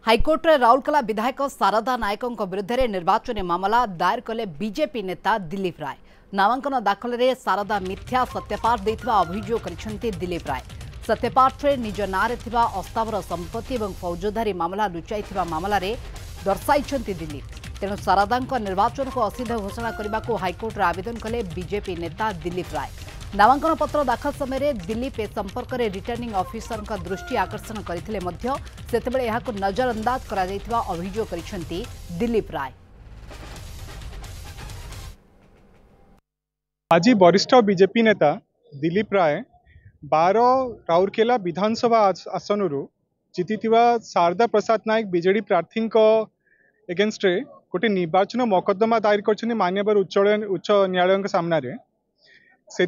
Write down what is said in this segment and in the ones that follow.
हाइकोर्टे राउरकेला विधायक शारदा नायकों विरुद्ध में निर्वाचन मामला दायर कले बीजेपी नेता दिलीप राय। नामांकन दाखल में शारदा मिथ्या सत्यपाठ देथिबा अभियोग करिसेंती दिलीप राय। सत्यपाठ में निज नारे थिबा अस्थावर संपत्ति और फौजदारी मामला लुचाई मामला दर्शाई दिलीप। तेणु शारदा निर्वाचन को असिद्ध घोषणा करने को हाइकोर्ट आवेदन कले बीजेपी नेता दिलीप राय। नामांकन पत्र दाखल समय दिलीप ए संपर्क में रिटर्निंग ऑफिसर का दृष्टि आकर्षण करथिले मध्य सेतेबेले एहाको नजरअंदाज करा जायथिबा अभियोग करिसेंती दिलीप राय। आज वरिष्ठ बीजेपी नेता दिलीप राय 12 राउरकेला विधानसभा आसनरू जीतिथिबा शारदा प्रसाद नायक बीजेडी प्रार्थी एगेन्स्ट गोटे निर्वाचन मोकद्दमा दायर कर मान्यवर उच्च न्यायालय सामने से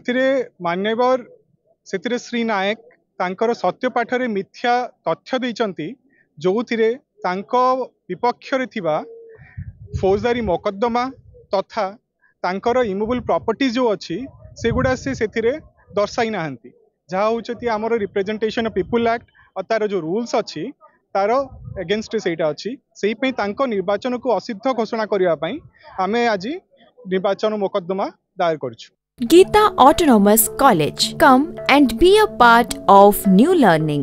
श्री नायक तांकर सत्यपाठ रे मिथ्या तथ्य देइचंती जो थिरे तांको विपक्ष रे थिबा फौजदारी मोकद्दमा तथा तांकर इमूवेबल प्रॉपर्टी जो अच्छी सेगुड़ा से दर्शाई नाहंती जहाँ होचती आमर रिप्रेजेंटेशन पीपुल एक्ट और तार जो रूल्स अच्छी तार एगेन्स्ट सेटा अच्छी से निर्वाचन को असिद्ध घोषणा करने आमे आज निर्वाचन मोकद्दमा दायर करछु। Geeta Autonomous College. Come and be a part of new learning.